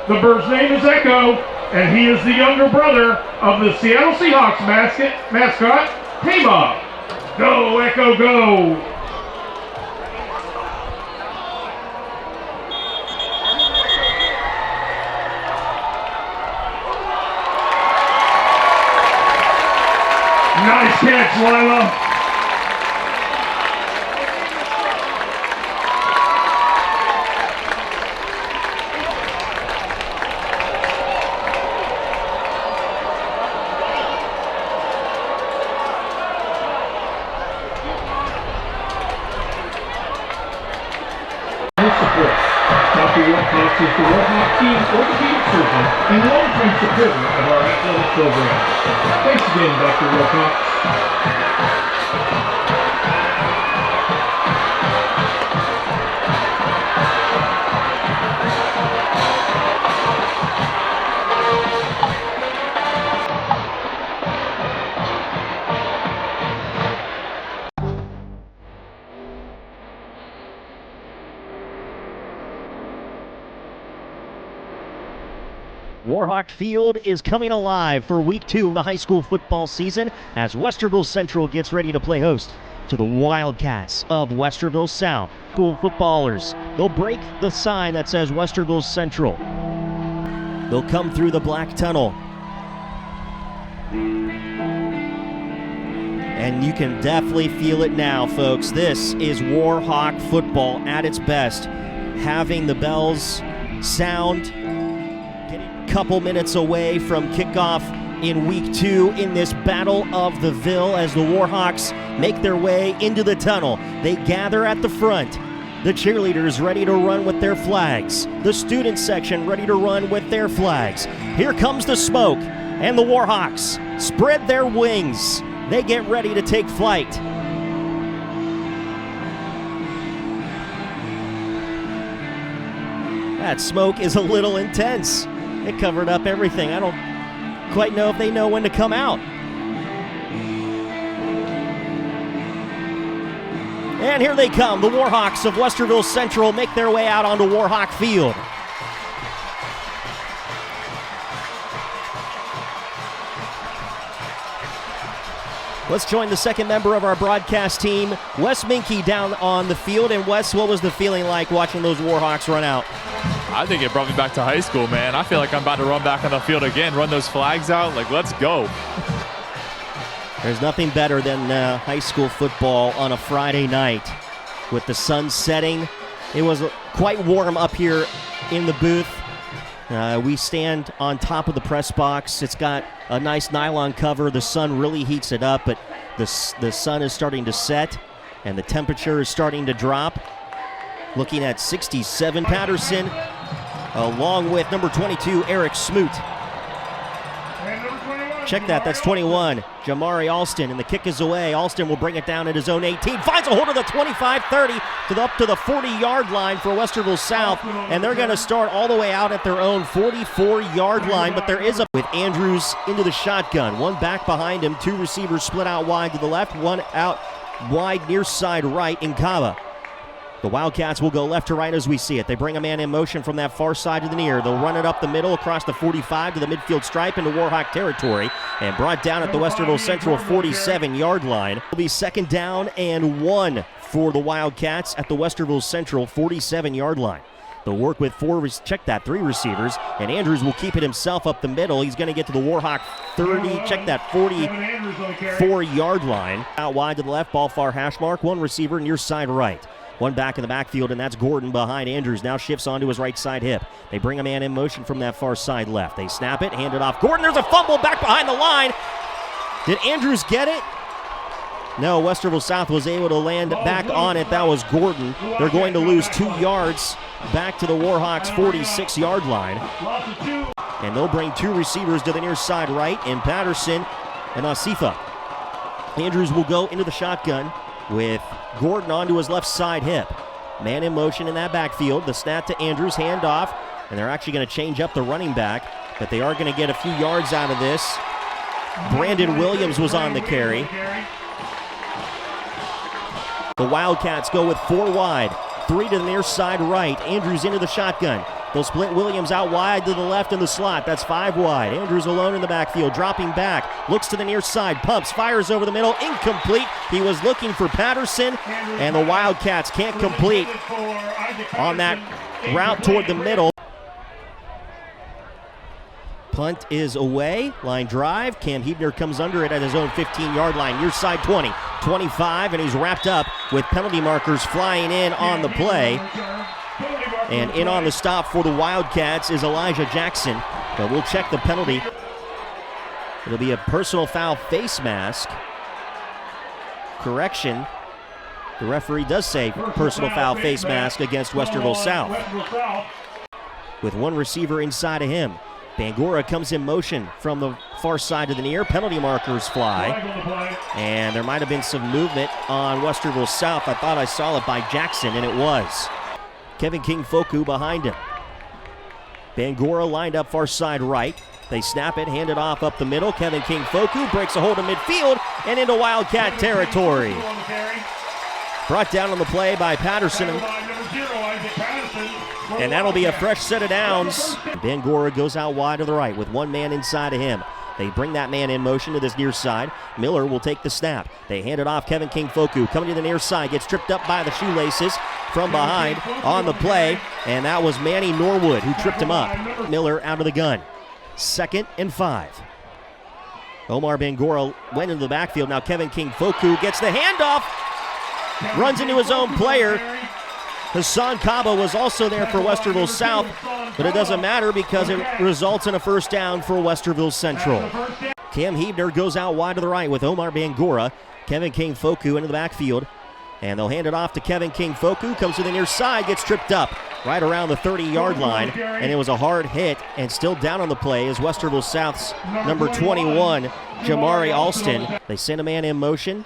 The bird's name is Echo, and he is the younger brother of the Seattle Seahawks mascot, Tama. Go, Echo, go! Nice catch, Lila. Dr. Wildcats is the Warhawks team's orthopedic surgeon and long-term supporter of our athletic program. Thanks again, Dr. Wildcats. Warhawk Field is coming alive for week 2 of the high school football season as Westerville Central gets ready to play host to the Wildcats of Westerville South. School footballers, they'll break the sign that says Westerville Central. They'll come through the black tunnel. And you can definitely feel it now, folks. This is Warhawk football at its best. Having the bells sound, couple minutes away from kickoff in week 2 in this Battle of the Ville as the Warhawks make their way into the tunnel. They gather at the front. The cheerleaders ready to run with their flags. The student section ready to run with their flags. Here comes the smoke, and the Warhawks spread their wings. They get ready to take flight. That smoke is a little intense. It covered up everything. I don't quite know if they know when to come out. And here they come. The Warhawks of Westerville Central make their way out onto Warhawk Field. Let's join the second member of our broadcast team, Wes Minke, down on the field. And Wes, what was the feeling like watching those Warhawks run out? I think it brought me back to high school, man. I feel like I'm about to run back on the field again, run those flags out. Like, let's go. There's nothing better than high school football on a Friday night with the sun setting. It was quite warm up here in the booth. We stand on top of the press box. It's got a nice nylon cover. The sun really heats it up, but the sun is starting to set, and the temperature is starting to drop. Looking at 67. Patterson, along with number 22, Eric Smoot. Check that, that's 21. Jamari Alston, and the kick is away. Alston will bring it down at his own 18. Finds a hold of the 25-30 up to the 40-yard line for Westerville South, and they're going to start all the way out at their own 44-yard line, but there is a with Andrews into the shotgun. One back behind him, 2 receivers split out wide to the left, one out wide near side right in Kaba. The Wildcats will go left to right as we see it. They bring a man in motion from that far side to the near. They'll run it up the middle across the 45 to the midfield stripe into Warhawk territory and brought down at the Westerville Central 47-yard line. It'll be second down and 1 for the Wildcats at the Westerville Central 47-yard line. They'll work with 3 receivers, and Andrews will keep it himself up the middle. He's going to get to the Warhawk 44-yard line. Out wide to the left, ball far hash mark, 1 receiver near side right. One back in the backfield, and that's Gordon behind Andrews. Now shifts onto his right side hip. They bring a man in motion from that far side left. They snap it, hand it off. Gordon, there's a fumble back behind the line. Did Andrews get it? No, Westerville South was able to land back on it. That was Gordon. They're going to lose 2 yards back to the Warhawks 46-yard line. And they'll bring 2 receivers to the near side right in Patterson and Asifa. Andrews will go into the shotgun with Gordon onto his left side hip. Man in motion in that backfield. The snap to Andrews, handoff, and they're actually going to change up the running back, but they are going to get a few yards out of this. Brandon Williams was on the carry. The Wildcats go with 4 wide, 3 to the near side right. Andrews into the shotgun. They'll split Williams out wide to the left in the slot. That's 5 wide. Andrews alone in the backfield, dropping back, looks to the near side, pumps, fires over the middle, incomplete. He was looking for Patterson, and the Wildcats can't complete on that route toward the middle. Punt is away, line drive. Cam Hebner comes under it at his own 15-yard line, near side 20, 25, and he's wrapped up with penalty markers flying in on the play. And in on the stop for the Wildcats is Elijah Jackson. But we'll check the penalty. It'll be a personal foul face mask. Correction. The referee does say personal foul face mask against Westerville South. With one receiver inside of him. Bangura comes in motion from the far side of the near. Penalty markers fly. And there might have been some movement on Westerville South. I thought I saw it by Jackson, and it was. Kevin King-Foku behind him. Bangura lined up far side right. They snap it, hand it off up the middle. Kevin King-Foku breaks a hold of midfield and into Wildcat territory. Brought down on the play by Patterson. And that'll be a fresh set of downs. Bangura goes out wide to the right with one man inside of him. They bring that man in motion to this near side. Miller will take the snap. They hand it off. Kevin King-Foku coming to the near side. Gets tripped up by the shoelaces from behind on the play. And that was Manny Norwood who tripped him up. Miller out of the gun. 2nd and 5. Omar Bangura went into the backfield. Now Kevin King-Foku gets the handoff. Runs into his own player. Hassan Kaba was also there for Westerville South, but it doesn't matter because it results in a first down for Westerville Central. Cam Hebner goes out wide to the right with Omar Bangura. Kevin King-Foku into the backfield, and they'll hand it off to Kevin King-Foku. Comes to the near side, gets tripped up right around the 30-yard line, and it was a hard hit, and still down on the play is Westerville South's number 21, Jamari Alston. They send a man in motion.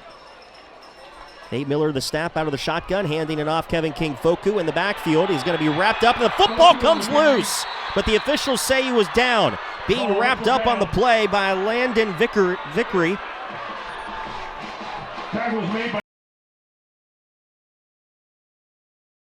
Nate Miller, the snap out of the shotgun, handing it off Kevin King-Foku in the backfield. He's going to be wrapped up, and the football comes loose. But the officials say he was down. Being wrapped up on the play by Landon Vickery.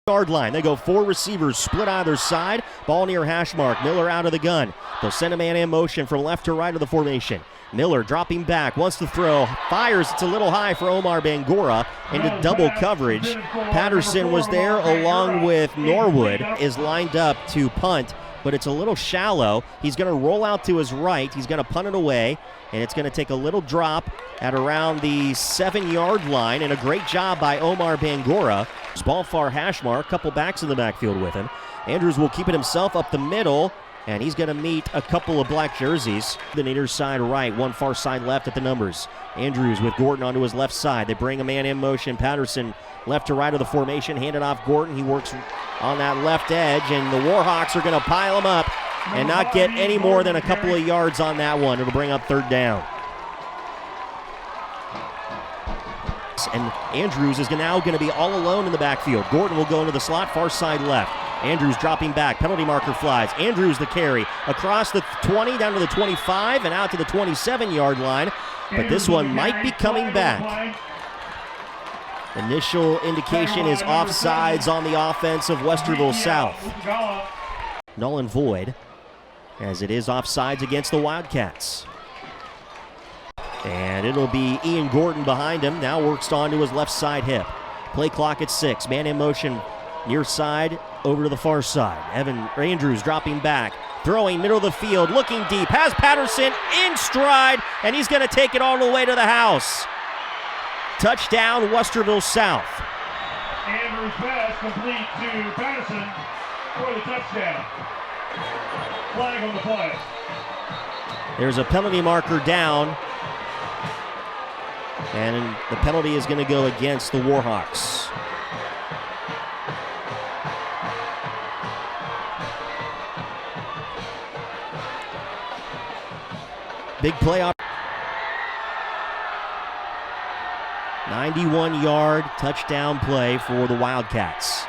Yard line. They go 4 receivers split either side. Ball near hash mark. Miller out of the gun. They'll send a man in motion from left to right of the formation. Miller dropping back, wants to throw, fires. It's a little high for Omar Bangura into double coverage. Patterson was there along with Norwood, is lined up to punt, but it's a little shallow. He's going to roll out to his right. He's going to punt it away, and it's going to take a little drop at around the 7-yard line, and a great job by Omar Bangura. His ball far hash mark, couple backs in the backfield with him. Andrews will keep it himself up the middle, and he's going to meet a couple of black jerseys. The near side right, one far side left at the numbers. Andrews with Gordon onto his left side. They bring a man in motion. Patterson left to right of the formation, handed off Gordon. He works on that left edge, and the Warhawks are going to pile him up and not get any more than a couple of yards on that one. It'll bring up 3rd down. And Andrews is now going to be all alone in the backfield. Gordon will go into the slot, far side left. Andrews dropping back, penalty marker flies. Andrews the carry across the 20 down to the 25 and out to the 27-yard line. But this one might be coming back. Initial indication is offsides on the offense of Westerville South. Null and void, as it is offsides against the Wildcats. And it'll be Ian Gordon behind him. Now works on to his left side hip. Play clock at 6. Man in motion near side over to the far side. Evan Andrews dropping back. Throwing middle of the field. Looking deep. Has Patterson in stride. And he's going to take it all the way to the house. Touchdown, Westerville South. Andrews pass complete to Patterson for the touchdown. Flag on the play. There's a penalty marker down. And the penalty is going to go against the Warhawks. Big play on 91-yard touchdown play for the Wildcats.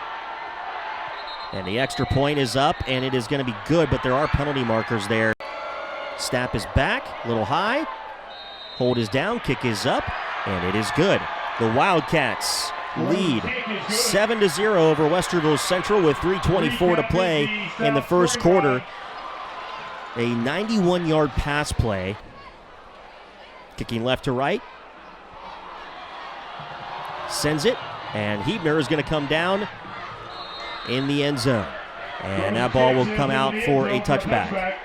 And the extra point is up, and it is going to be good, but there are penalty markers there. Snap is back, a little high. Hold is down, kick is up, and it is good. The Wildcats lead 7-0 over Westerville Central with 3:24 to play in the first quarter. A 91-yard pass play. Kicking left to right. Sends it, and Hebner is going to come down in the end zone. And that ball will come out for a touchback.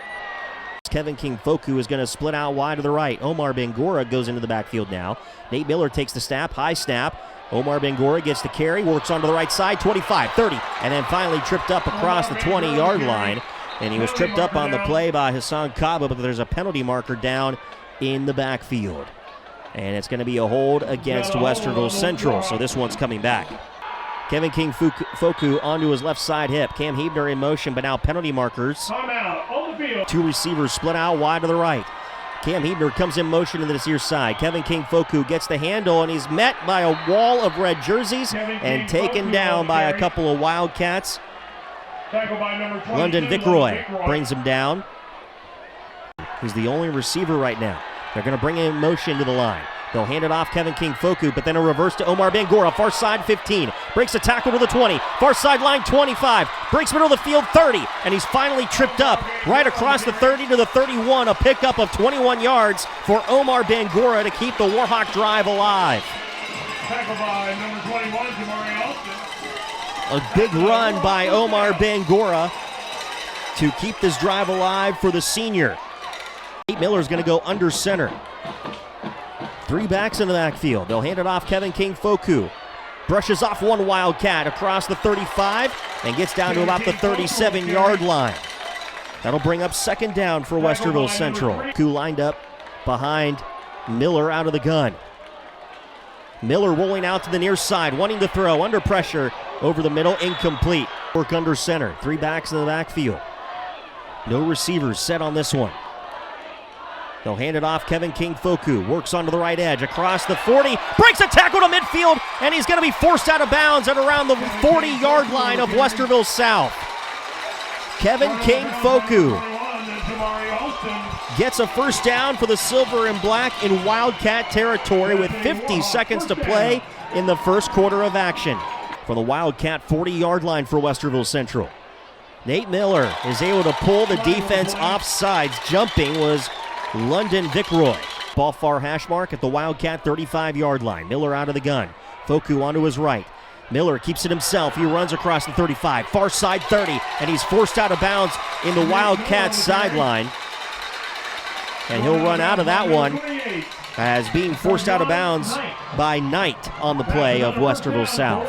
Kevin King-Foku is going to split out wide to the right. Omar Bangura goes into the backfield now. Nate Miller takes the snap, high snap. Omar Bangura gets the carry, works onto the right side, 25, 30, and then finally tripped up across the 20-yard line. And he was tripped up on the play by Hassan Kaba, but there's a penalty marker down in the backfield. And it's going to be a hold against Westerville Central, so this one's coming back. Kevin King-Foku onto his left side hip. Cam Hebner in motion, but now penalty markers. Two receivers split out wide to the right. Cam Hebner comes in motion to this near side. Kevin King-Foku gets the handle, and he's met by a wall of red jerseys and taken down by a couple of Wildcats. London Vickroy brings him down. He's the only receiver right now. They're going to bring him in motion to the line. They'll hand it off Kevin King-Foku, but then a reverse to Omar Bangura, far side 15. Breaks a tackle to the 20, far sideline 25. Breaks middle of the field 30, and he's finally tripped up right across the 30 to the 31. A pickup of 21 yards for Omar Bangura to keep the Warhawk drive alive. Tackle by number 21, Jamari Austin. A big run by Omar Bangura to keep this drive alive for the senior. Nate Miller's going to go under center. Three backs in the backfield. They'll hand it off Kevin King-Foku. Brushes off one Wildcat across the 35 and gets down to about the 37-yard line. That'll bring up second down for Westerville Central. Who lined up behind Miller out of the gun. Miller rolling out to the near side, wanting to throw, under pressure, over the middle, incomplete. Work under center. Three backs in the backfield. No receivers set on this one. They'll hand it off Kevin King-Foku. Works onto the right edge, across the 40. Breaks a tackle to midfield, and he's going to be forced out of bounds at around the 40-yard line of Westerville South. Kevin King-Foku gets a first down for the Silver and Black in Wildcat territory with 50 seconds to play in the first quarter of action. For the Wildcat 40-yard line for Westerville Central. Nate Miller is able to pull the defense off sides. Jumping was London Vickroy. Ball far hash mark at the Wildcat 35-yard line. Miller out of the gun. Foku onto his right. Miller keeps it himself. He runs across the 35, far side 30, and he's forced out of bounds in the Wildcat sideline. And he'll run out of that one as being forced out of bounds by Knight on the play of Westerville South.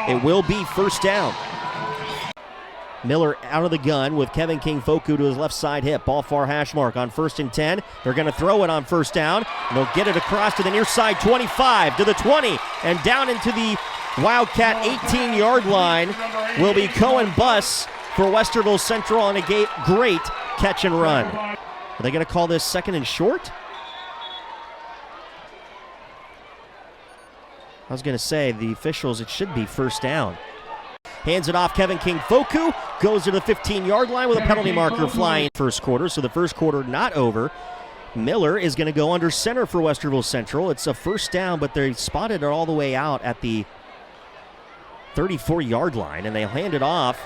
It will be first down. Miller out of the gun with Kevin King-Foku to his left side hip. Ball far hash mark on 1st and 10. They're going to throw it on first down, and they'll get it across to the near side 25 to the 20, and down into the Wildcat 18-yard line will be Cohen Buss for Westerville Central on a great catch and run. Are they going to call this second and short? I was going to say, the officials, it should be first down. Hands it off Kevin King-Foku, goes to the 15-yard line with a penalty marker flying first quarter, so the first quarter not over. Miller is going to go under center for Westerville Central. It's a first down, but they spotted it all the way out at the 34-yard line, and they hand it off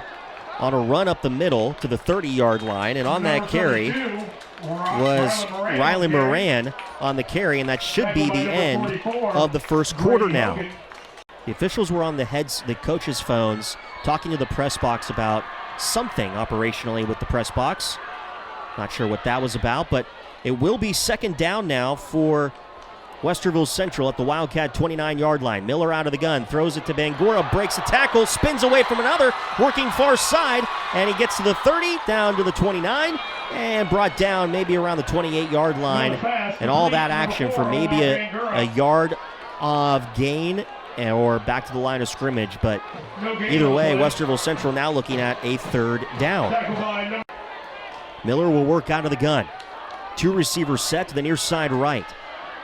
on a run up the middle to the 30-yard line, and on that carry was Riley Moran on the carry, and that should be the end of the first quarter now. The officials were on the coaches' phones talking to the press box about something operationally with the press box. Not sure what that was about, but it will be second down now for Westerville Central at the Wildcat 29-yard line. Miller out of the gun, throws it to Bangura, breaks the tackle, spins away from another, working far side, and he gets to the 30, down to the 29, and brought down maybe around the 28-yard line. And all that action for maybe a yard of gain or back to the line of scrimmage, but either way, Westerville Central now looking at a third down. Miller will work out of the gun. Two receivers set to the near side right.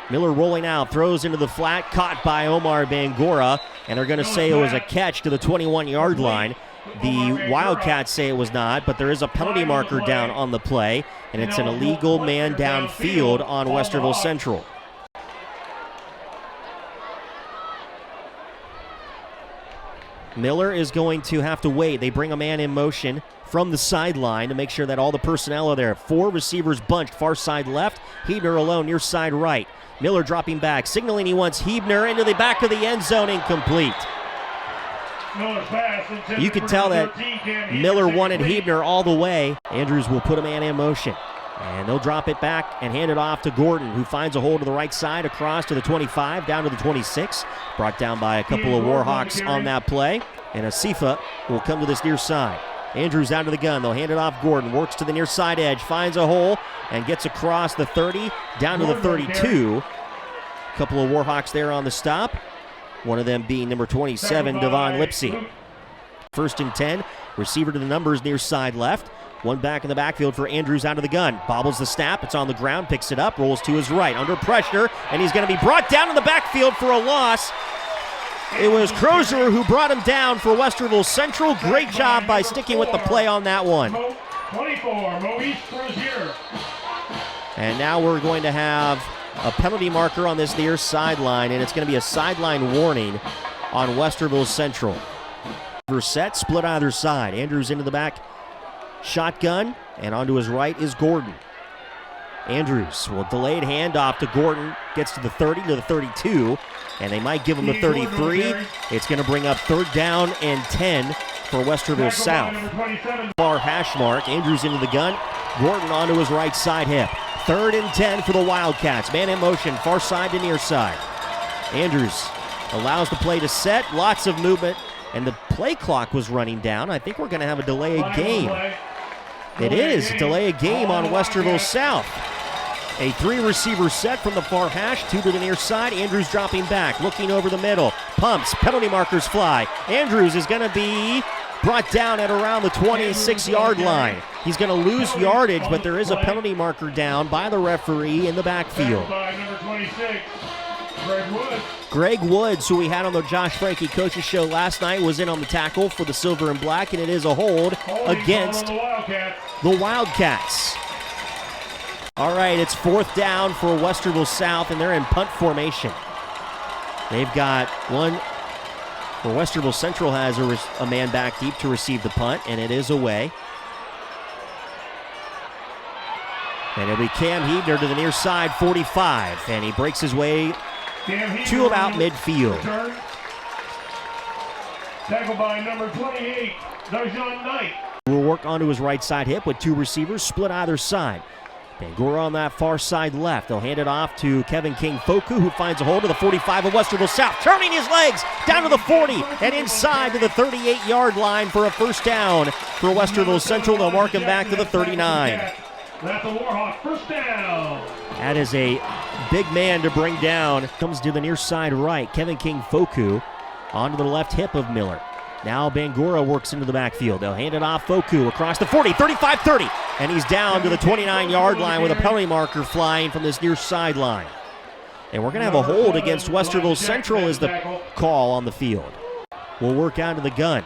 Miller rolling out, throws into the flat, caught by Omar Bangura, and they're going to say it was a catch to the 21-yard line. The Wildcats say it was not, but there is a penalty marker down on the play, and it's an illegal man downfield on Westerville Central. Miller is going to have to wait. They bring a man in motion from the sideline to make sure that all the personnel are there. 4 receivers bunched, far side left. Hebner alone, near side right. Miller dropping back, signaling he wants Hebner into the back of the end zone, incomplete. You could tell that Miller wanted Hebner all the way. Andrews will put a man in motion. And they'll drop it back and hand it off to Gordon, who finds a hole to the right side, across to the 25, down to the 26. Brought down by a couple of Warhawks on that play. And Asifa will come to this near side. Andrews out of the gun. They'll hand it off Gordon. Works to the near side edge. Finds a hole and gets across the 30, down to the 32. A couple of Warhawks there on the stop. One of them being number 27, Devon Lipsy. 1st and 10. Receiver to the numbers near side left. One back in the backfield for Andrews out of the gun. Bobbles the snap. It's on the ground. Picks it up. Rolls to his right. Under pressure. And he's going to be brought down in the backfield for a loss. It was Crozier who brought him down for Westerville Central. Great job by sticking with the play on that one. 24, Maurice Crozier. And now we're going to have a penalty marker on this near sideline, and it's going to be a sideline warning on Westerville Central. Set, split either side. Andrews into the back. Shotgun, and onto his right is Gordon. Andrews will delayed handoff to Gordon, gets to the 30, to the 32, and they might give him the 33. It's going to bring up 3rd down and 10 for Westerville South. Far hash mark, Andrews into the gun, Gordon onto his right side hip. 3rd and 10 for the Wildcats. Man in motion, far side to near side. Andrews allows the play to set, lots of movement, and the play clock was running down. I think we're going to have a delay of game. It is a delay of game on Westerville South. A 3-receiver set from the far hash, 2 to the near side. Andrews dropping back, looking over the middle. Pumps, penalty markers fly. Andrews is going to be brought down at around the 26-yard line. He's going to lose yardage, but there is a penalty marker down by the referee in the backfield. Greg Woods, who we had on the Josh Frankie Coaches Show last night, was in on the tackle for the Silver and Black, and it is a hold against the Wildcats. All right, it's 4th down for Westerville South, and they're in punt formation. They've got one where Westerville Central has a man back deep to receive the punt, and it is away. And it'll be Cam Hebner to the near side, 45, and he breaks his way to about midfield. Tackled by number 28, Darjon Knight. Will work onto his right side hip with 2 receivers split either side. Bangura on that far side left. They'll hand it off to Kevin King-Foku, who finds a hold of the 45 of Westerville South, turning his legs down to the 40 and inside to the 38-yard line for a 1st down for Westerville Central. They'll mark him back to the 39. That's a Warhawk 1st down. That is a big man to bring down. Comes to the near side right. Kevin King-Foku onto the left hip of Miller. Now Bangura works into the backfield. They'll hand it off. Foku across the 40, 35, 30. And he's down to the 29-yard line with a penalty marker flying from this near sideline. And we're going to have a hold against Westerville Central as the call on the field. We'll work out to the gun.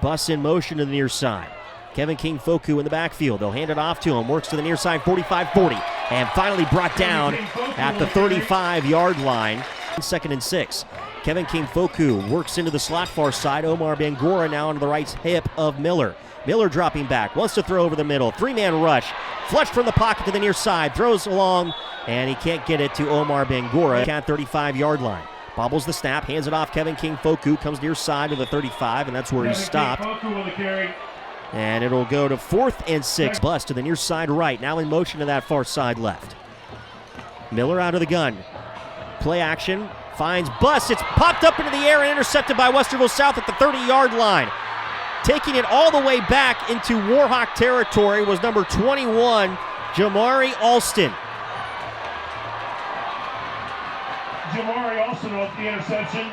Bus in motion to the near side. Kevin King-Foku in the backfield. They'll hand it off to him. Works to the near side, 45-40. And finally brought down at the 35-yard line. 2nd and 6. Kevin King-Foku works into the slot far side. Omar Bangura now on the right hip of Miller. Miller dropping back, wants to throw over the middle. 3-man rush, flushed from the pocket to the near side, throws along, and he can't get it to Omar Bangura at 35-yard line. Bobbles the snap, hands it off. Kevin King-Foku comes near side to the 35, and that's where he stopped. And it'll go to 4th and 6. Bus to the near side right, now in motion to that far side left. Miller out of the gun. Play action, finds Bus. It's popped up into the air and intercepted by Westerville South at the 30-yard line. Taking it all the way back into Warhawk territory was number 21, Jamari Alston. Jamari Alston with the interception.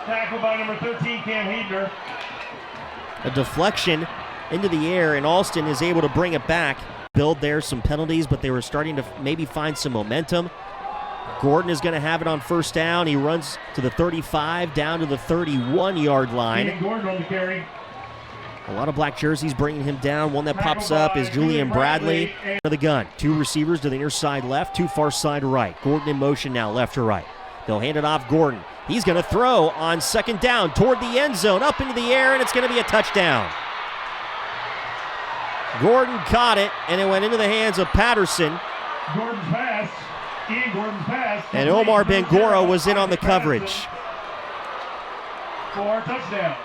Tackled by number 13, Cam Hebner. A deflection into the air, and Alston is able to bring it back. Build there, some penalties, but they were starting to maybe find some momentum. Gordon is going to have it on 1st down. He runs to the 35, down to the 31-yard line. Gordon on the carry. A lot of black jerseys bringing him down. One that pops up is Julian Bradley. The gun. 2 receivers to the near side left, 2 far side right. Gordon in motion now, left to right. They'll hand it off Gordon. He's going to throw on second down toward the end zone, up into the air, and it's going to be a touchdown. Gordon caught it, and it went into the hands of Patterson. Gordon's pass. Gordon's pass. And Omar Bangura was in on the coverage. For a touchdown.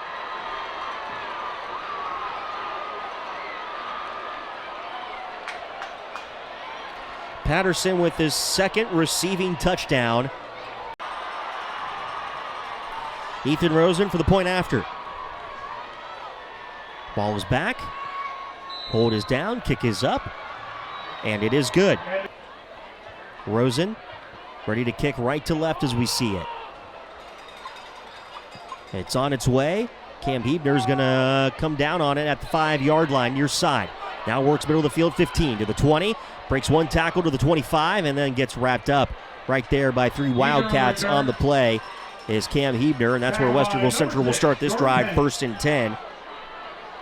Patterson with his second receiving touchdown. Ethan Rosen for the point after. Ball is back. Hold is down. Kick is up. And it is good. Rosen ready to kick right to left as we see it. It's on its way. Cam Hebner's going to come down on it at the 5-yard line near side. Now works middle of the field, 15 to the 20. Breaks one tackle to the 25 and then gets wrapped up right there by 3 Wildcats on the play is Cam Hebner, and that's where Westerville Central will start this drive, 1st and 10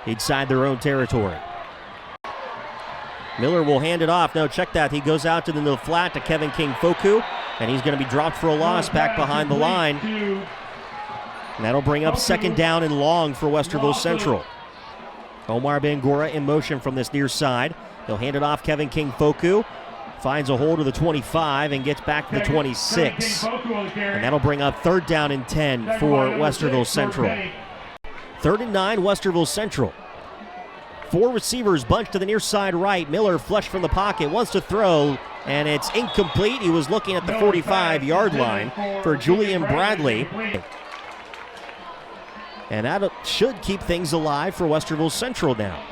inside their own territory. Miller will hand it off. No, check that. He goes out to the flat to Kevin King-Foku, and he's going to be dropped for a loss back behind the line. And that'll bring up second down and long for Westerville Central. Omar Bangura in motion from this near side. He'll hand it off Kevin King-Foku. Finds a hole to the 25 and gets back to the 26. And that'll bring up third down and 10 for Westerville Central. 3rd and 9, Westerville Central. 4 receivers bunched to the near side right. Miller flushed from the pocket, wants to throw, and it's incomplete. He was looking at the 45-yard line for Julian Bradley. And that should keep things alive for Westerville Central now.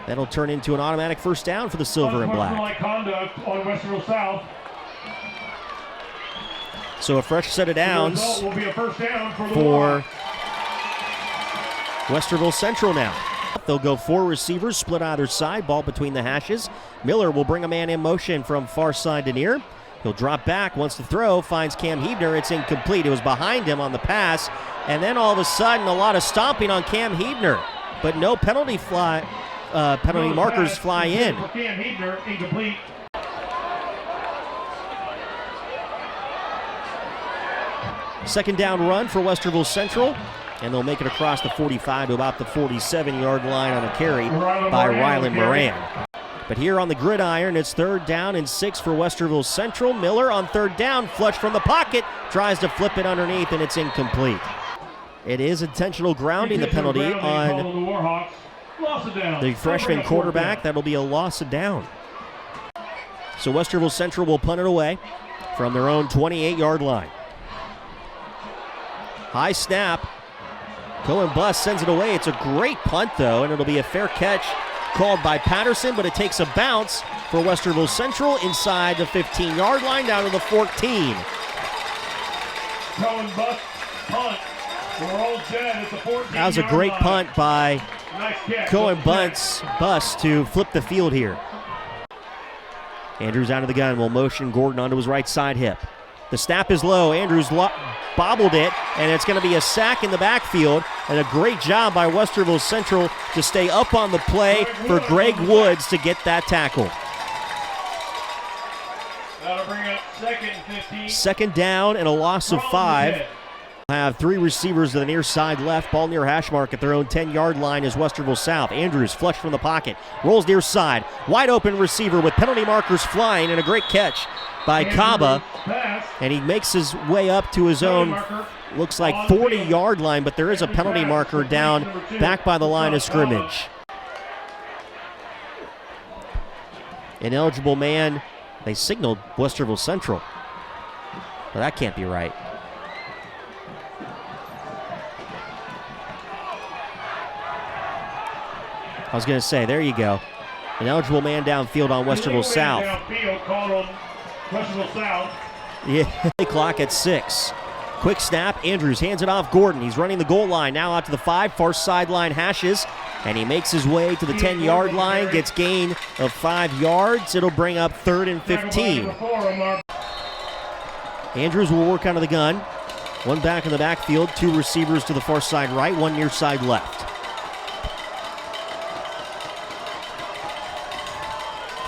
That'll turn into an automatic first down for the Silver and Black. Conduct on Westerville South. So a fresh set of downs will be a first down for Westerville Central now. They'll go 4 receivers, split either side, ball between the hashes. Miller will bring a man in motion from far side to near. He'll drop back, wants to throw, finds Cam Hebner. It's incomplete. It was behind him on the pass. And then all of a sudden, a lot of stomping on Cam Hebner. But no penalty markers fly in. For Cam Hebner, incomplete. Second down run for Westerville Central. And they'll make it across the 45 to about the 47-yard line on a carry by Rylan Moran. But here on the gridiron, it's 3rd down and 6 for Westerville Central. Miller on 3rd down, flush from the pocket, tries to flip it underneath, and it's incomplete. It is intentional grounding, the penalty on the freshman quarterback. That'll be a loss of down. So Westerville Central will punt it away from their own 28-yard line. High snap. Cohen Bus sends it away. It's a great punt, though, and it'll be a fair catch called by Patterson, but it takes a bounce for Westerville Central inside the 15-yard line down to the 14. Cohen Bus punt. We're all set. It's a 14-yard That was a great punt by Cohen Bus to flip the field here. Andrews out of the gun will motion Gordon onto his right side hip. The snap is low. Andrews bobbled it, and it's going to be a sack in the backfield, and a great job by Westerville Central to stay up on the play for Greg Woods to get that tackle. That'll bring up 2nd and 15. Second down and a loss of 5. Have 3 receivers to the near side left. Ball near hash mark at their own 10-yard line is Westerville South. Andrews flush from the pocket. Rolls near side. Wide open receiver with penalty markers flying, and a great catch by Kaba. And he makes his way up to his own, looks like 40-yard line, but there is a penalty marker down back by the line of scrimmage. Ineligible man. They signaled Westerville Central. Well, that can't be right. I was going to say, there you go. An eligible man downfield on Westerville South. Yeah, clock at 6. Quick snap. Andrews hands it off Gordon. He's running the goal line. Now out to the 5. Far sideline hashes. And he makes his way to the 10-yard line. Gets gain of 5 yards. It'll bring up 3rd and 15. Andrews will work out of the gun. 1 back in the backfield. 2 receivers to the far side right. 1 near side left.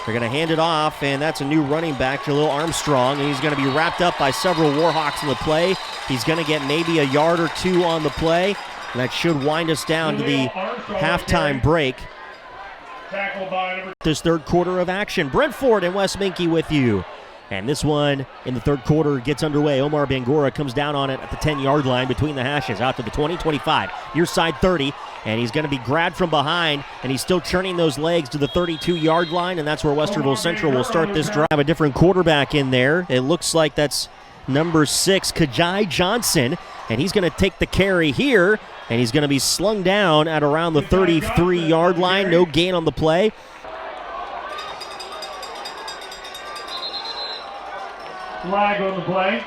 They're going to hand it off, and that's a new running back, Jalil Armstrong, and he's going to be wrapped up by several Warhawks in the play. He's going to get maybe a yard or two on the play, and that should wind us down to the halftime break. This third quarter of action. Brentford and West Minky with you. And this one in the third quarter gets underway. Omar Bangura comes down on it at the 10-yard line between the hashes, out to the 20, 25, near side 30, and he's going to be grabbed from behind, and he's still churning those legs to the 32-yard line, and that's where Westerville Central will start this drive. A different quarterback in there. It looks like that's number 6, Kajai Johnson, and he's going to take the carry here, and he's going to be slung down at around the 33-yard line. No gain on the play. Flag on the play.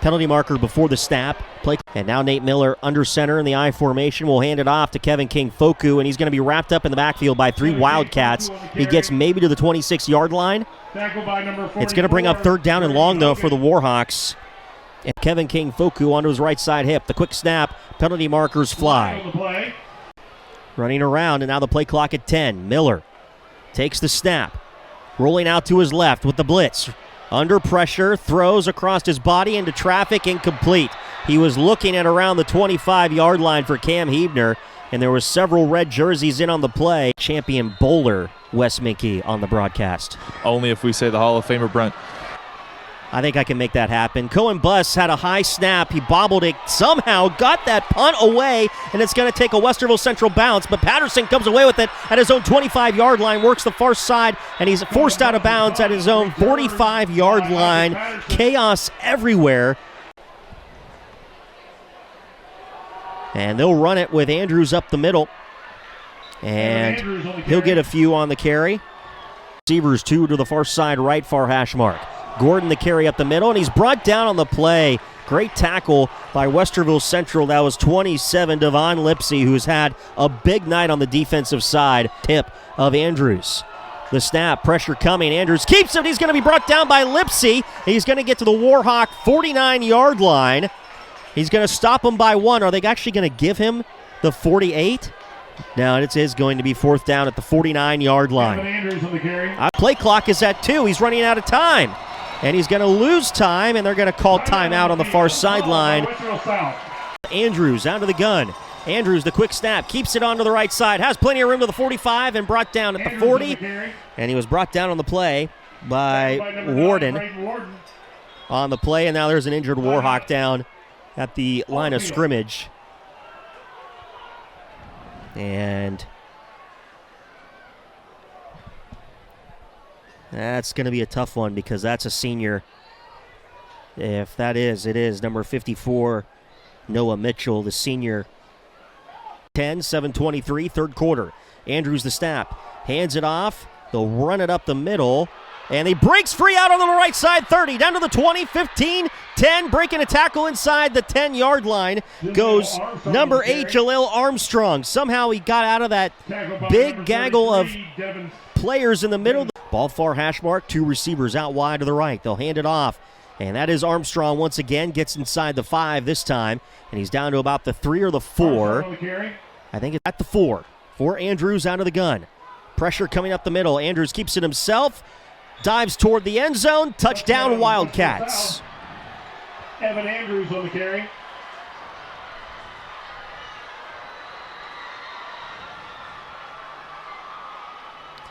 Penalty marker before the snap. Play. And now Nate Miller under center in the I formation will hand it off to Kevin King Foku, and he's going to be wrapped up in the backfield by 3 Wildcats. He gets maybe to the 26-yard line. It's going to bring up third down and long, though, for the Warhawks. And Kevin King Foku onto his right side hip. The quick snap. Penalty markers fly. Running around, and now the play clock at 10. Miller takes the snap. Rolling out to his left with the blitz. Under pressure, throws across his body into traffic, incomplete. He was looking at around the 25-yard line for Cam Hebner, and there were several red jerseys in on the play. Champion bowler Wes Minky on the broadcast. Only if we say the Hall of Famer Brent. I think I can make that happen. Cohen Buss had a high snap. He bobbled it, somehow got that punt away, and it's going to take a Westerville Central bounce, but Patterson comes away with it at his own 25-yard line, works the far side, and he's forced out of bounds at his own 45-yard line. Chaos everywhere. And they'll run it with Andrews up the middle, and he'll get a few on the carry. Receivers 2 to the far side right, far hash mark. Gordon the carry up the middle, and he's brought down on the play. Great tackle by Westerville Central. That was 27, Devon Lipsy, who's had a big night on the defensive side. Tip of Andrews. The snap, pressure coming. Andrews keeps it. He's going to be brought down by Lipsy. He's going to get to the Warhawk 49-yard line. He's going to stop him by 1. Are they actually going to give him the 48? Now it is going to be fourth down at the 49-yard line. Play clock is at 2. He's running out of time. And he's going to lose time, and they're going to call timeout on the far sideline. Andrews out of the gun. Andrews, the quick snap, keeps it onto the right side, has plenty of room to the 45 and brought down at the 40. And he was brought down on the play by Warden on the play, and now there's an injured Warhawk down at the line of scrimmage. And that's going to be a tough one because that's a senior. If that is, it is number 54, Noah Mitchell, the senior. 7:23, third quarter. Andrews the snap, hands it off. They'll run it up the middle, and he breaks free out on the right side, 30, down to the 20, 15, 10, breaking a tackle inside the 10-yard line. Goes number 8, Jalil Armstrong. Somehow he got out of that big gaggle of players in the middle. Ball far hash mark, 2 receivers out wide to the right. They'll hand it off, and that is Armstrong once again. Gets inside the 5 this time, and he's down to about the 3 or the 4. I think it's at the 4 for Andrews out of the gun. Pressure coming up the middle. Andrews keeps it himself, dives toward the end zone. Touchdown, Wildcats. Evan Andrews on the carry.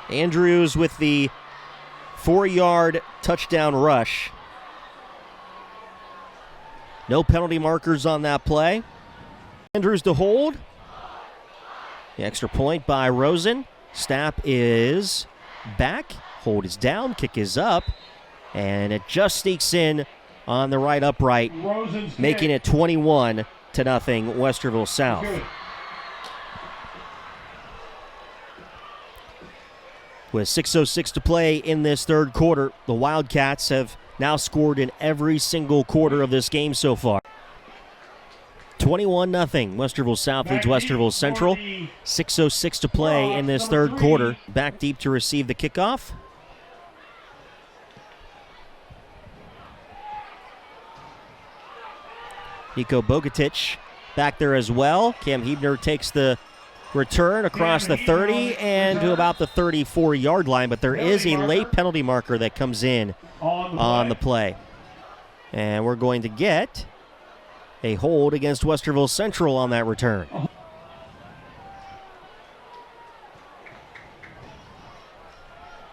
Andrews with the 4-yard touchdown rush. No penalty markers on that play. Andrews to hold. The extra point by Rosen. Snap is back. Hold is down. Kick is up. And it just sneaks in on the right upright, making it 21-0 Westerville South. With 6:06 to play in this third quarter, the Wildcats have now scored in every single quarter of this game so far. 21-0. Westerville South leads Westerville Central. 6:06 to play in this third quarter. Back deep to receive the kickoff. Niko Bogatic back there as well. Cam Hebner takes the return across the 30 and to about the 34-yard line, but there is a late penalty marker that comes in on the play. And we're going to get a hold against Westerville Central on that return.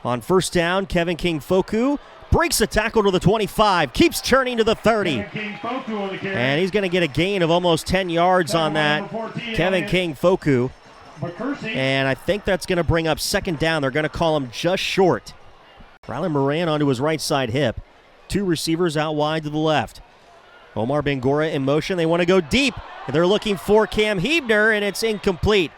On first down, Kevin King-Foku breaks a tackle to the 25, keeps churning to the 30. And he's going to get a gain of almost 10 yards on that, Kevin King-Foku. And I think that's going to bring up second down. They're going to call him just short. Rylan Moran onto his right side hip. Two receivers out wide to the left. Omar Bangura in motion. They want to go deep. They're looking for Cam Hebner, and it's incomplete.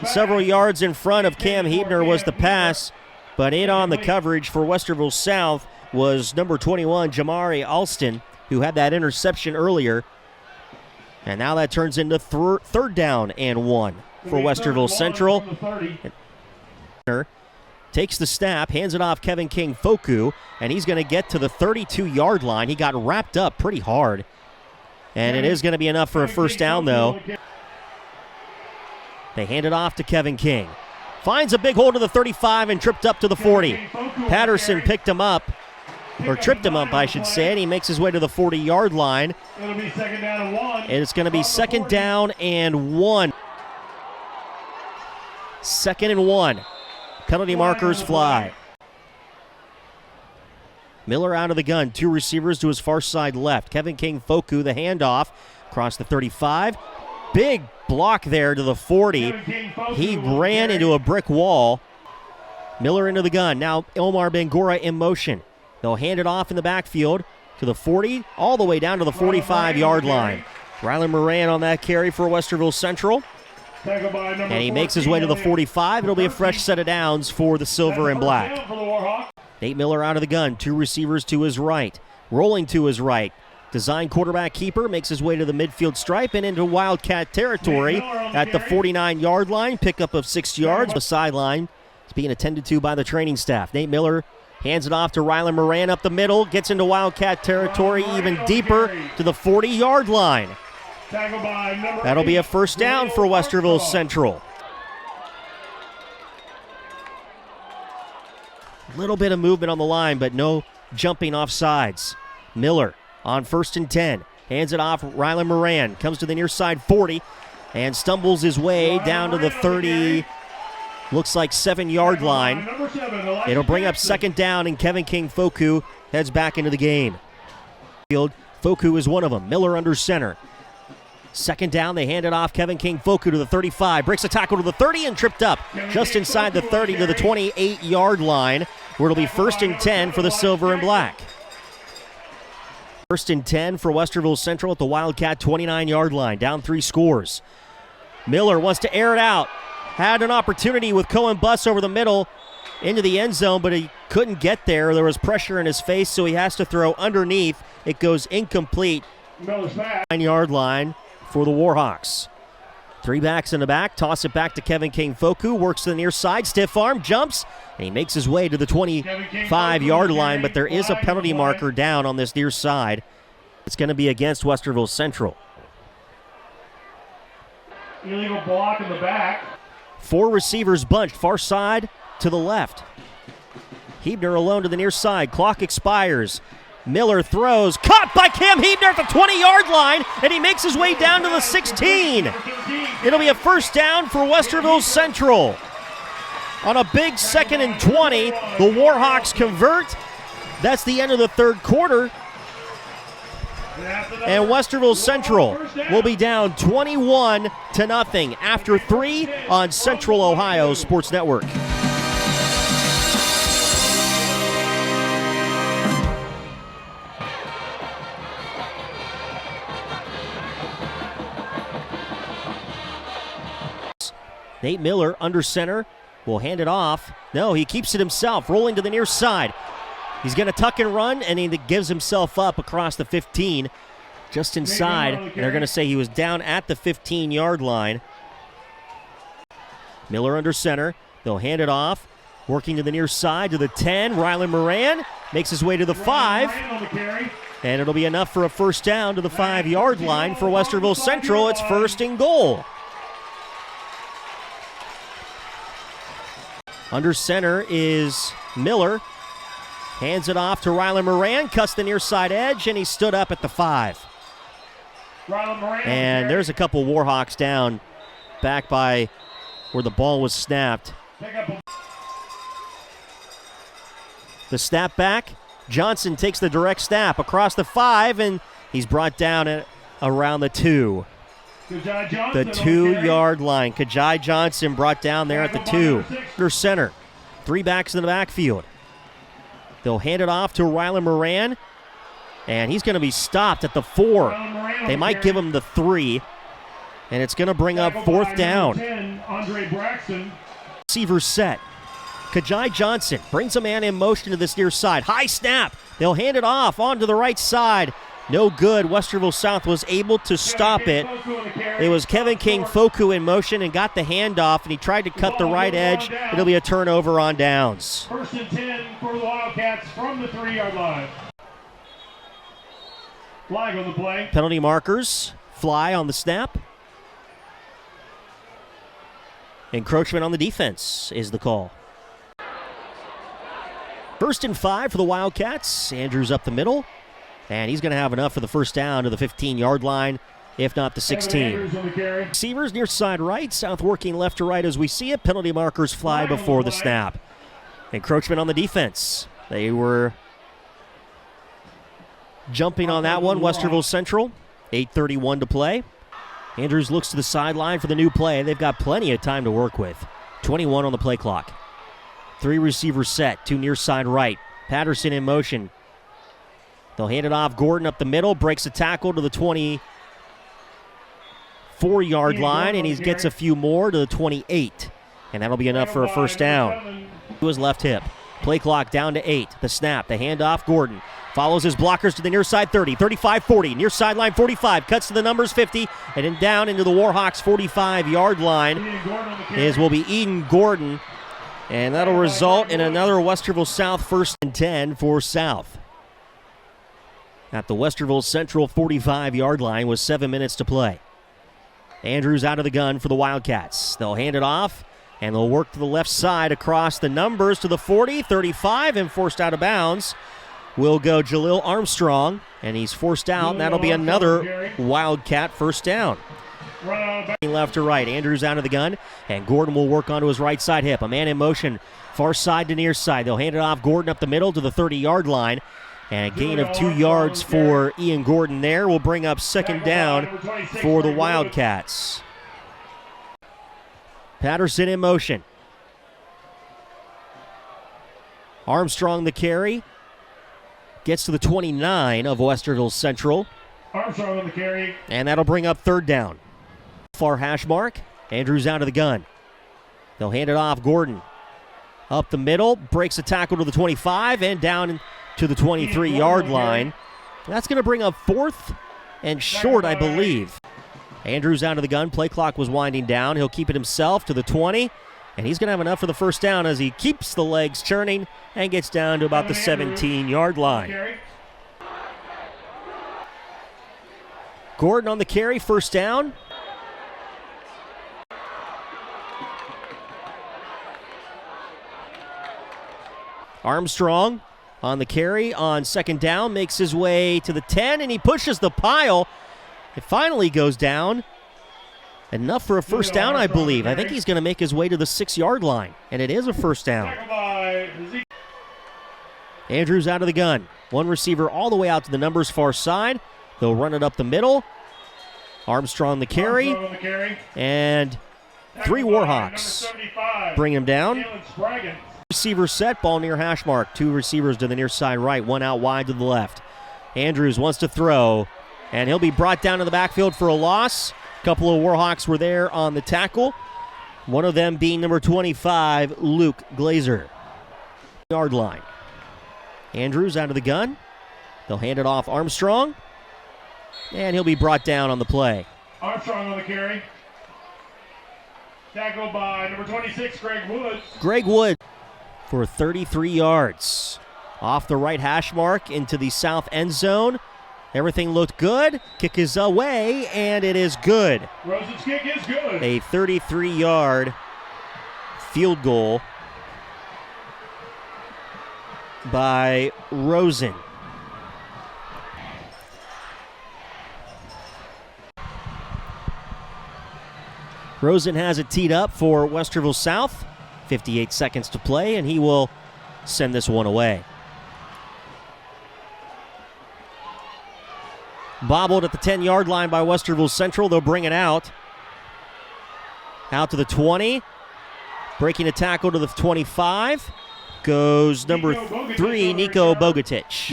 Several yards in front of Cam Hebner was the pass, but in on the coverage for Westerville South was number 21, Jamari Alston, who had that interception earlier. And now that turns into third down and 1 for Westerville Central. Takes the snap, hands it off Kevin King-Foku, and he's going to get to the 32-yard line. He got wrapped up pretty hard. And it is going to be enough for a first down, though. They hand it off to Kevin King. Finds a big hole to the 35 and tripped up to the 40. Patterson picked him up, or tripped him up, I should say, and he makes his way to the 40-yard line. And it's going to be second down and 1. Second and 1. Penalty markers fly. Miller out of the gun. Two receivers to his far side left. Kevin King-Foku, the handoff, across the 35. Big block there to the 40. He ran into a brick wall. Miller into the gun. Now Omar Bangura in motion. They'll hand it off in the backfield to the 40, all the way down to the 45-yard line. Rylan Moran on that carry for Westerville Central. And he makes his way to the 45. It'll be a fresh set of downs for the silver and black. Nate Miller out of the gun. Two receivers to his right. Rolling to his right. Design quarterback keeper makes his way to the midfield stripe and into Wildcat territory at the 49-yard line. Pickup of 6 yards. The sideline is being attended to by the training staff. Nate Miller hands it off to Rylan Moran up the middle. Gets into Wildcat territory even deeper to the 40-yard line. That'll be a first down for Westerville Central. A little bit of movement on the line, but no jumping off sides. Miller on first and 10. Hands it off. Rylan Moran comes to the near side 40 and stumbles his way down to the 30, looks like 7-yard line. It'll bring up second down, and Kevin King-Foku heads back into the game. Foku is one of them. Miller under center. Second down, they hand it off. Kevin King-Foku to the 35. Breaks a tackle to the 30 and tripped up just inside the 30 to the 28-yard line, where it'll be first and 10 for the silver and black. First and 10 for Westerville Central at the Wildcat 29-yard line. Down 3 scores. Miller wants to air it out. Had an opportunity with Cohen Buss over the middle into the end zone, but he couldn't get there. There was pressure in his face, so he has to throw underneath. It goes incomplete. 9-yard line for the Warhawks. 3 backs in the back, toss it back to Kevin King-Foku, works to the near side, stiff arm, jumps, and he makes his way to the 25-yard line, but there is a penalty marker down on this near side. It's going to be against Westerville Central. Illegal block in the back. 4 receivers bunched, far side to the left. Hebner alone to the near side, clock expires. Miller throws, caught by Cam Hebner at the 20-yard line, and he makes his way down to the 16. It'll be a first down for Westerville Central. On a big second and 20, the Warhawks convert. That's the end of the third quarter. And Westerville Central will be down 21-0 after 3 on Central Ohio Sports Network. Nate Miller under center will hand it off. No, he keeps it himself, rolling to the near side. He's going to tuck and run, and he gives himself up across the 15, just inside. And they're going to say he was down at the 15-yard line. Miller under center. They'll hand it off, working to the near side to the 10. Rylan Moran makes his way to the 5. And it'll be enough for a first down to the 5-yard line for Westerville Central. It's first and goal. Under center is Miller. Hands it off to Rylan Moran, cuts the near side edge, and he stood up at the 5. And there's a couple Warhawks down back by where the ball was snapped. The snap back. Johnson takes the direct snap across the 5, and he's brought down at around the 2. The 2-yard line. Kajai Johnson brought down there at the 2. Under center. 3 backs in the backfield. They'll hand it off to Rylan Moran, and he's going to be stopped at the 4. They might give him the 3, and it's going to bring up 4th down. Receiver set. Kajai Johnson brings a man in motion to this near side. High snap. They'll hand it off onto the right side. No good. Westerville South was able to stop it. It was Kevin King Foku in motion and got the handoff, and he tried to cut the right edge. It'll be a turnover on downs. 1st and 10 for the Wildcats from the 3-yard line. Flag on the play. Penalty markers fly on the snap. Encroachment on the defense is the call. 1st and 5 for the Wildcats. Andrews up the middle. And he's going to have enough for the first down to the 15-yard line, if not the 16. Receivers near side right. South working left to right as we see it. Penalty markers fly before the snap. Encroachment on the defense. They were jumping on that one. Westerville Central. 8:31 to play. Andrews looks to the sideline for the new play. They've got plenty of time to work with. 21 on the play clock. 3 receivers set. 2 near side right. Patterson in motion. They'll hand it off. Gordon up the middle. Breaks a tackle to the 24-yard line, and he gets a few more to the 28. And that'll be enough for a first down. To his left hip. Play clock down to 8. The snap. The handoff. Gordon follows his blockers to the near side 30, 35, 40. Near sideline 45. Cuts to the numbers 50. And then down into the Warhawks 45-yard line will be Eden Gordon. And that'll result in another Westerville South 1st and 10 for South. At the Westerville Central 45-yard line with 7 minutes to play. Andrews out of the gun for the Wildcats. They'll hand it off, and they'll work to the left side across the numbers to the 40, 35, and forced out of bounds. Will go Jalil Armstrong, and he's forced out, and that'll be another Wildcat first down. Left to right. Andrews out of the gun, and Gordon will work onto his right side hip. A man in motion, far side to near side. They'll hand it off. Gordon up the middle to the 30-yard line. And a gain of 2 yards for Ian Gordon there will bring up 2nd down for the Wildcats. Patterson in motion. Armstrong the carry. Gets to the 29 of Westerville Central. Armstrong on the carry. And that'll bring up 3rd down. Far hash mark. Andrews out of the gun. They'll hand it off. Gordon up the middle. Breaks a tackle to the 25 and down to the 23-yard line. That's going to bring up 4th and short, I believe. Andrews out of the gun. Play clock was winding down. He'll keep it himself to the 20, and he's going to have enough for the first down as he keeps the legs churning and gets down to about the 17-yard line. Gordon on the carry, first down. Armstrong on the carry on 2nd down, makes his way to the 10, and he pushes the pile. It finally goes down. Enough for a first down, I believe. I think he's going to make his way to the 6-yard line, and it is a first down. Andrews out of the gun. 1 receiver all the way out to the numbers far side. They'll run it up the middle. Armstrong the carry, and 3 Warhawks bring him down. Receiver set, ball near hash mark. 2 receivers to the near side right, 1 out wide to the left. Andrews wants to throw, and he'll be brought down to the backfield for a loss. A couple of Warhawks were there on the tackle. One of them being number 25, Luke Glazer. Yard line. Andrews out of the gun. They'll hand it off Armstrong, and he'll be brought down on the play. Armstrong on the carry. Tackled by number 26, Greg Woods. Greg Wood for 33 yards. Off the right hash mark into the south end zone. Everything looked good. Kick is away, and it is good. Rosen's kick is good. A 33-yard field goal by Rosen. Rosen has it teed up for Westerville South. 58 seconds to play, and he will send this one away. Bobbled at the 10-yard line by Westerville Central. They'll bring it out. Out to the 20. Breaking a tackle to the 25. Goes number 3, Nico Bogatic.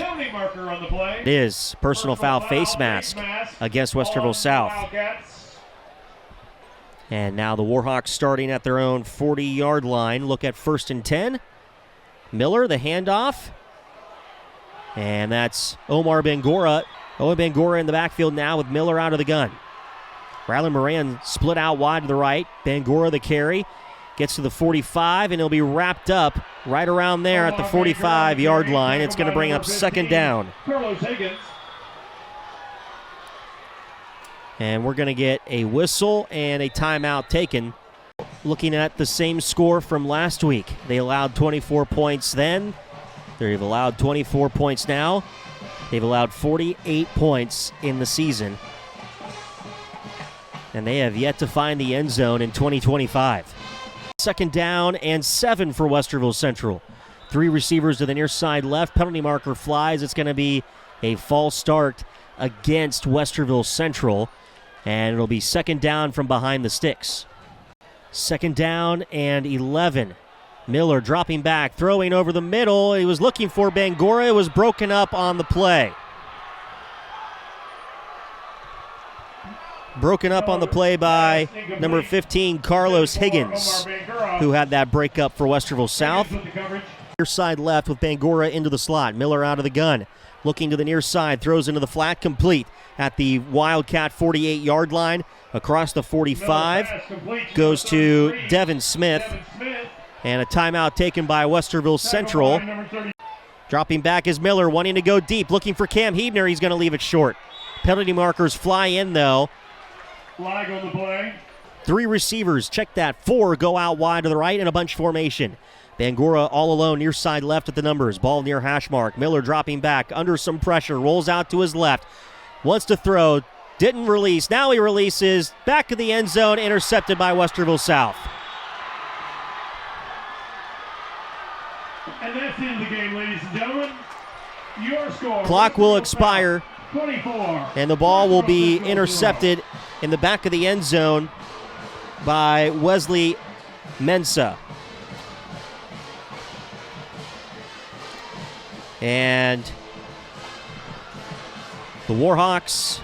It is personal foul face mask against Westerville South. And now the Warhawks starting at their own 40-yard line. Look at 1st and 10. Miller, the handoff. And that's Omar Bangura. Owen Bangura in the backfield now with Miller out of the gun. Rylan Moran split out wide to the right. Bangura the carry. Gets to the 45, and he'll be wrapped up right around there at the 45-yard line. It's going to bring up 2nd down. And we're going to get a whistle and a timeout taken. Looking at the same score from last week. They allowed 24 points then. They've allowed 24 points now. They've allowed 48 points in the season. And they have yet to find the end zone in 2025. 2nd down and 7 for Westerville Central. 3 receivers to the near side left. Penalty marker flies. It's going to be a false start against Westerville Central. And it'll be 2nd down from behind the sticks. 2nd down and 11. Miller dropping back, throwing over the middle. He was looking for Bangura. It was broken up on the play. Broken up on the play by number 15, Carlos Higgins, who had that breakup for Westerville South. Near side left with Bangura into the slot. Miller out of the gun. Looking to the near side, throws into the flat, complete at the Wildcat 48-yard line. Across the 45, goes to Devin Smith. And a timeout taken by Westerville Central. Dropping back is Miller, wanting to go deep, looking for Cam Hebner. He's going to leave it short. Penalty markers fly in, though. Flag on the play. 3 receivers, check that. 4 go out wide to the right in a bunch formation. Bangura all alone, near side left at the numbers. Ball near hash mark. Miller dropping back, under some pressure, rolls out to his left. Wants to throw, didn't release. Now he releases, back of the end zone, intercepted by Westerville South. And that's the end of the game, ladies and gentlemen. Your score. Clock will expire. 24. And the ball will be intercepted in the back of the end zone by Wesley Mensa. And the Warhawks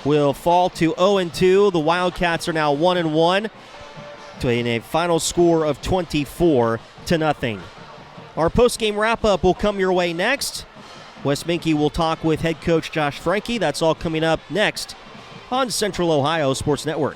will fall to 0-2. The Wildcats are now 1-1 in a final score of 24-0. Our post-game wrap-up will come your way next. Wes Minke will talk with head coach Josh Franke. That's all coming up next on Central Ohio Sports Network.